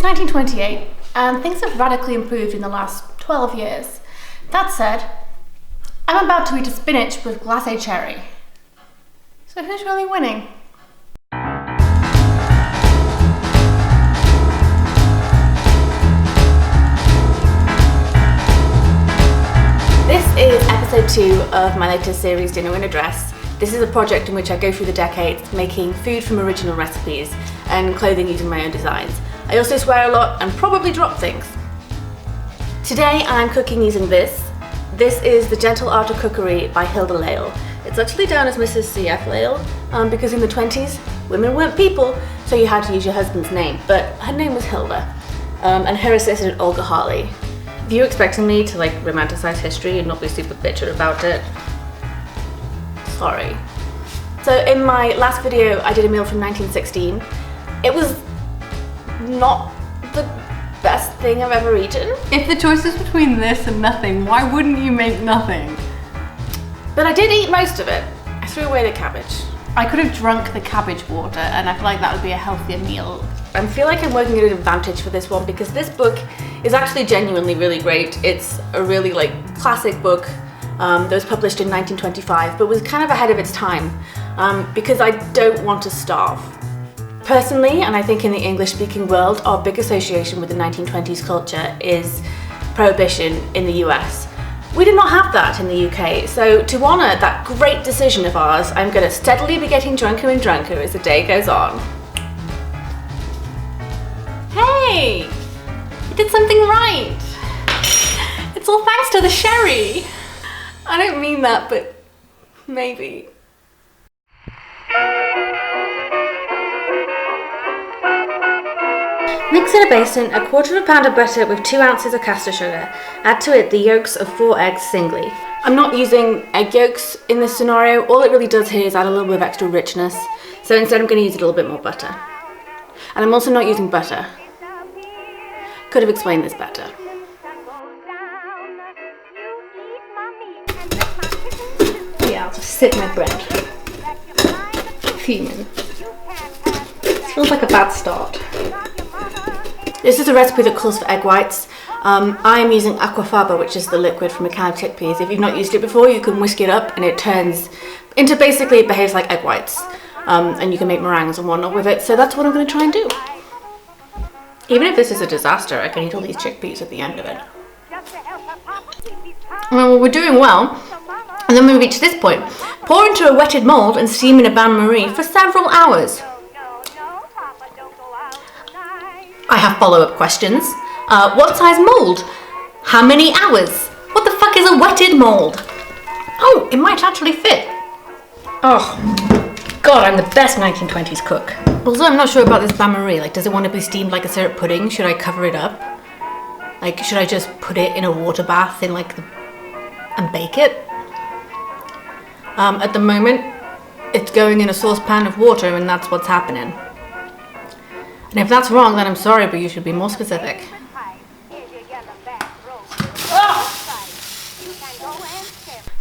1928 and things have radically improved in the last 12 years. That said, I'm about to eat a spinach with glacé cherry. So who's really winning? This is episode 2 of my latest series, Dinner in a Dress. This is a project in which I go through the decades making food from original recipes and clothing using my own designs. I also swear a lot and probably drop things. Today I'm cooking using this. This is The Gentle Art of Cookery by Hilda Lale. It's actually down as Mrs. C.F. Lale because in the 20s women weren't people, so you had to use your husband's name, but her name was Hilda. And her assistant Olga Harley. If you're expecting me to romanticize history and not be super bitter about it, sorry. So in my last video I did a meal from 1916. It was not the best thing I've ever eaten. If the choice is between this and nothing, why wouldn't you make nothing? But I did eat most of it. I threw away the cabbage. I could have drunk the cabbage water and I feel like that would be a healthier meal. I feel like I'm working at an advantage for this one because this book is actually genuinely really great. It's a really classic book that was published in 1925 but was kind of ahead of its time because I don't want to starve. Personally, and I think in the English-speaking world, our big association with the 1920s culture is prohibition in the US. We did not have that in the UK, so to honour that great decision of ours, I'm going to steadily be getting drunker and drunker as the day goes on. Hey! You did something right! It's all thanks to the sherry! I don't mean that, but maybe. Mix in a basin a quarter of a pound of butter with 2 ounces of caster sugar. Add to it the yolks of 4 eggs singly. I'm not using egg yolks in this scenario. All it really does here is add a little bit of extra richness. So instead I'm going to use a little bit more butter. And I'm also not using butter. Could have explained this better. Yeah, I'll just sip my bread. Fuming. Feels like a bad start. This is a recipe that calls for egg whites. I'm using aquafaba, which is the liquid from a can of chickpeas. If you've not used it before, you can whisk it up and it turns into basically, it behaves like egg whites. And you can make meringues and whatnot with it. So that's what I'm going to try and do. Even if this is a disaster, I can eat all these chickpeas at the end of it. Well, we're doing well. And then we reach this point. Pour into a wetted mould and steam in a bain-marie for several hours. I have follow-up questions. What size mould? How many hours? What the fuck is a wetted mould? Oh, it might actually fit. Oh, God, I'm the best 1920s cook. Also, I'm not sure about this bain-marie. Does it want to be steamed like a syrup pudding? Should I cover it up? Should I just put it in a water bath in and bake it? At the moment, it's going in a saucepan of water and that's what's happening. And if that's wrong, then I'm sorry, but you should be more specific.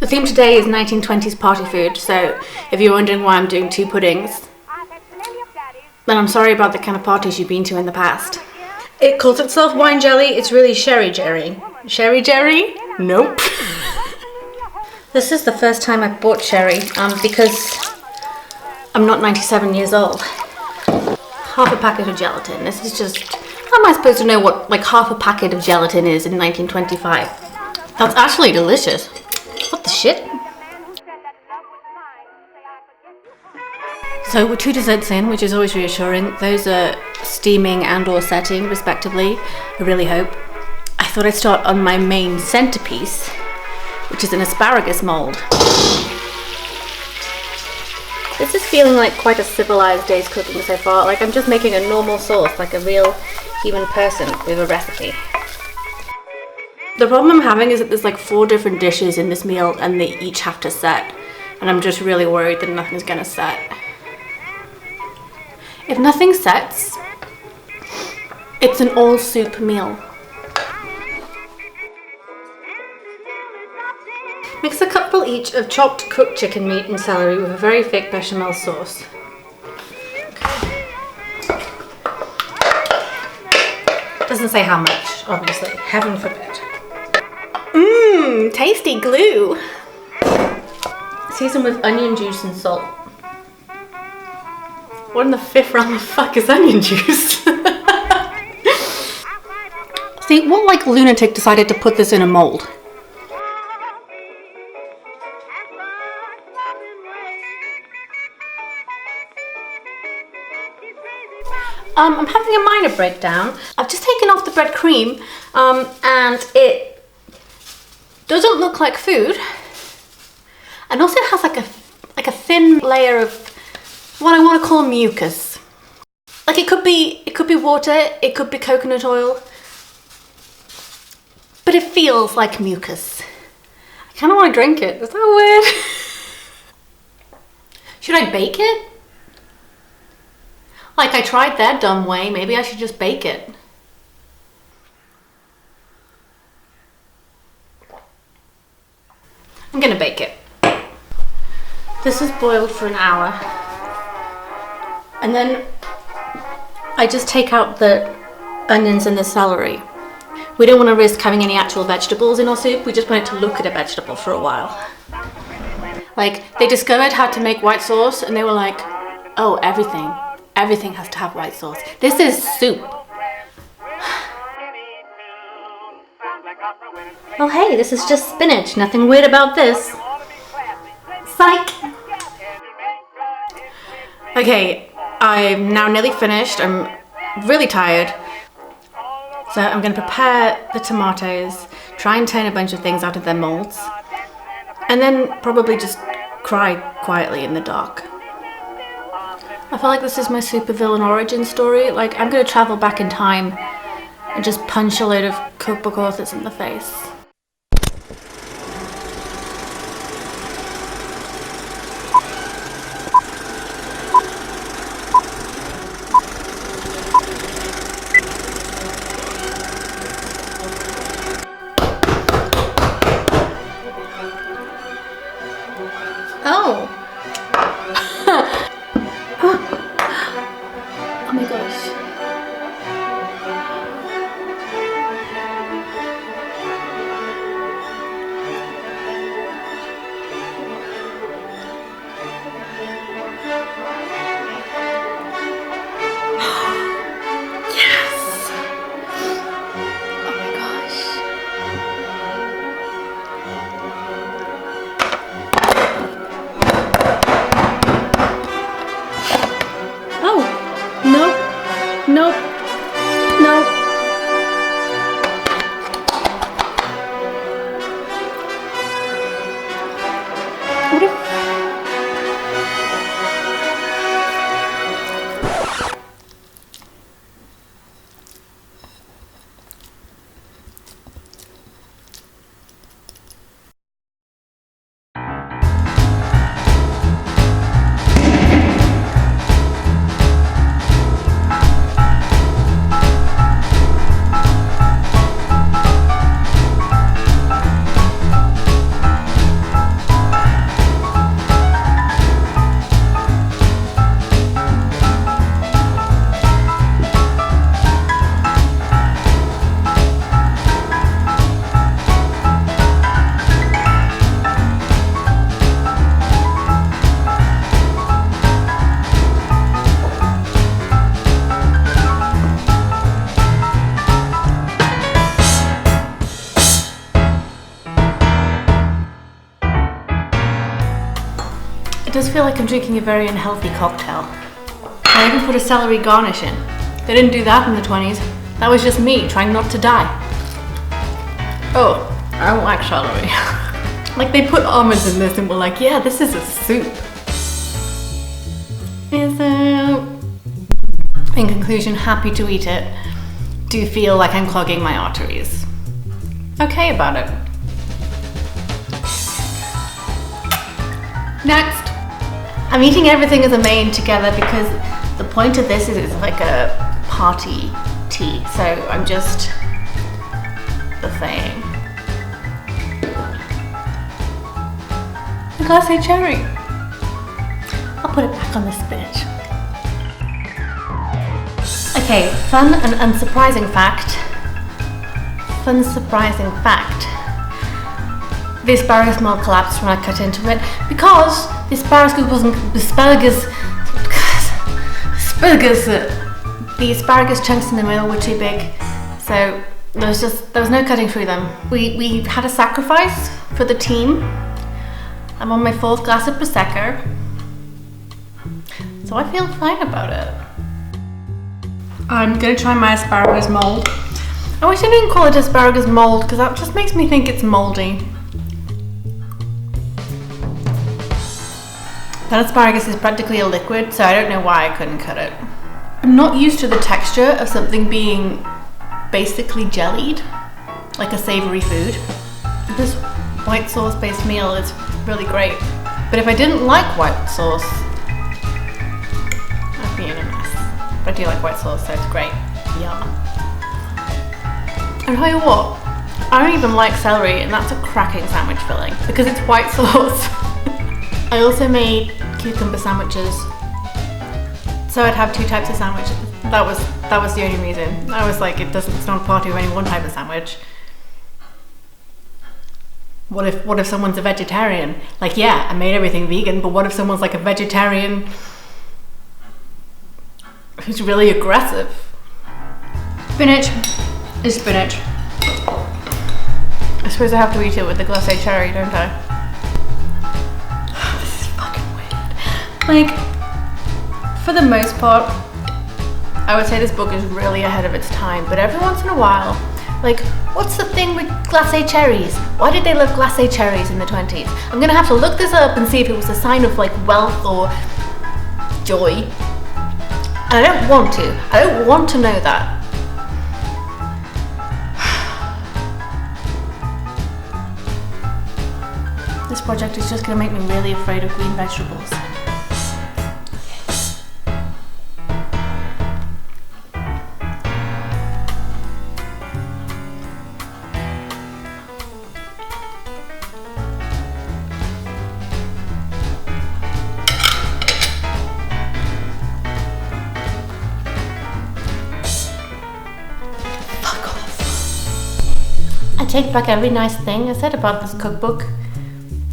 The theme today is 1920s party food, so if you're wondering why I'm doing 2 puddings, then I'm sorry about the kind of parties you've been to in the past. It calls itself wine jelly, it's really sherry jerry. Sherry jerry? Nope. This is the first time I've bought sherry, because I'm not 97 years old. Half a packet of gelatin. This is just... How am I supposed to know what half a packet of gelatin is in 1925? That's actually delicious. What the shit? So we're 2 desserts in, which is always reassuring. Those are steaming and or setting, respectively. I really hope. I thought I'd start on my main centerpiece, which is an asparagus mould. This is feeling like quite a civilized day's cooking so far. I'm just making a normal sauce, like a real human person with a recipe. The problem I'm having is that there's 4 different dishes in this meal and they each have to set. And I'm just really worried that nothing's gonna set. If nothing sets, it's an all soup meal. Mix a cupful each of chopped cooked chicken meat and celery with a very thick bechamel sauce. Doesn't say how much, obviously. Heaven forbid. Mmm, tasty glue. Seasoned with onion juice and salt. What in the fifth round of fuck is onion juice? See, what like lunatic decided to put this in a mold? I'm having a minor breakdown. I've just taken off the bread cream, and it doesn't look like food, and also has like a thin layer of what I want to call mucus. Like it could be water, it could be coconut oil, but it feels like mucus. I kind of want to drink it. Is that weird? Should I bake it? Like I tried that dumb way, maybe I should just bake it. I'm gonna bake it. This is boiled for an hour. And then I just take out the onions and the celery. We don't want to risk having any actual vegetables in our soup, we just want it to look at a vegetable for a while. Like, they discovered how to make white sauce and they were like, oh, everything has to have white sauce. This is soup. Oh hey, this is just spinach. Nothing weird about this. Psych! Okay, I'm now nearly finished. I'm really tired. So I'm going to prepare the tomatoes, try and turn a bunch of things out of their molds, and then probably just cry quietly in the dark. I feel like this is my supervillain origin story. Like, I'm going to travel back in time and just punch a load of cookbook authors in the face. Oh! Oh my gosh. Yes! Oh my gosh. Oh, no. Nope. Nope. What if... It does feel like I'm drinking a very unhealthy cocktail. I even put a celery garnish in. They didn't do that in the 20s. That was just me trying not to die. Oh, I don't like celery. Like they put almonds in this and were like, yeah, this is a soup. In conclusion, happy to eat it. Do feel like I'm clogging my arteries. Okay about it. Next. I'm eating everything as a main together because the point of this is it's like a party tea. So I'm just buffeting. Glace cherry. I'll put it back on the spinach. I Okay, fun and unsurprising fact. Fun surprising fact. The asparagus mold collapsed when I cut into it because the asparagus chunks in the middle were too big, so there was no cutting through them. We had a sacrifice for the team. I'm on my 4th glass of Prosecco, so I feel fine about it. I'm gonna try my asparagus mold. I wish I didn't call it asparagus mold because that just makes me think it's moldy. That asparagus is practically a liquid, so I don't know why I couldn't cut it. I'm not used to the texture of something being basically jellied, like a savoury food. This white sauce based meal is really great, but if I didn't like white sauce, I'd be in a mess. But I do like white sauce, so it's great. Yum. And tell you what, I don't even like celery, and that's a cracking sandwich filling because it's white sauce. I also made cucumber sandwiches, so I'd have 2 types of sandwiches. That was the only reason. I was like, it's not a party of any one type of sandwich. What if someone's a vegetarian? Like, yeah, I made everything vegan, but what if someone's like a vegetarian who's really aggressive? Spinach is spinach. I suppose I have to eat it with the glacé cherry, don't I? This is fucking weird. Like, for the most part, I would say this book is really ahead of its time, but every once in a while, like, what's the thing with glacé cherries? Why did they love glacé cherries in the 20s? I'm gonna have to look this up and see if it was a sign of like wealth or joy. And I don't want to. I don't want to know that. This project is just gonna make me really afraid of green vegetables. I take back every nice thing I said about this cookbook.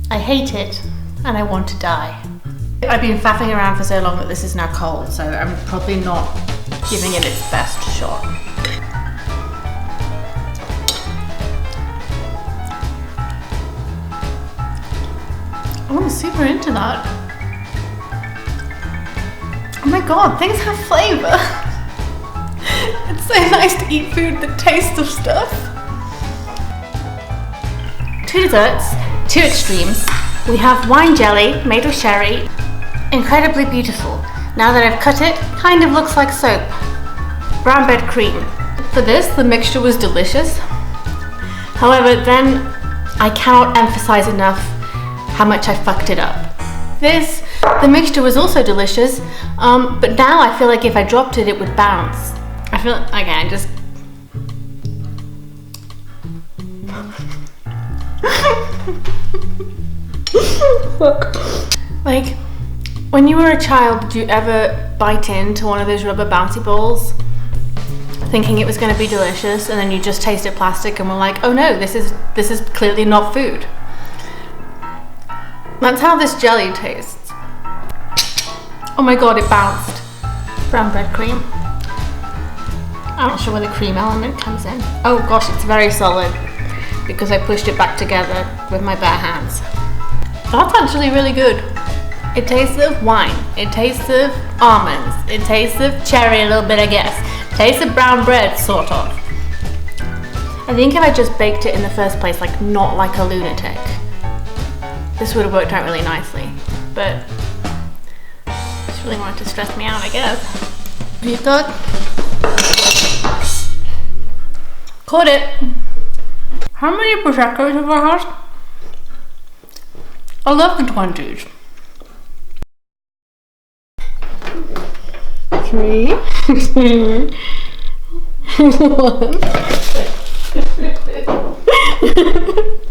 I hate it, and I want to die. I've been faffing around for so long that this is now cold, so I'm probably not giving it its best shot. I'm super into that. Oh my god, things have flavour. It's so nice to eat food that tastes of stuff. 2 desserts, 2 extremes. We have wine jelly made with sherry. Incredibly beautiful. Now that I've cut it, kind of looks like soap. Brown bread cream. For this, the mixture was delicious. However, then I cannot emphasize enough how much I fucked it up. The mixture was also delicious, but now I feel like if I dropped it, it would bounce. I feel, again, just like, when you were a child, did you ever bite into one of those rubber bouncy balls thinking it was going to be delicious, and then you just tasted plastic and were like, oh no, this is clearly not food? That's how this jelly tastes. Oh my god, it bounced. Brown bread cream. I'm not sure where the cream element comes in. Oh gosh, it's very solid because I pushed it back together with my bare hands. That's actually really good. It tastes of wine. It tastes of almonds. It tastes of cherry a little bit, I guess. It tastes of brown bread, sort of. I think if I just baked it in the first place, like not like a lunatic, this would have worked out really nicely. But just really wanted to stress me out, I guess. You thought? Caught it. How many Proseccos have I had? I love the 20s. 3, 2, 1.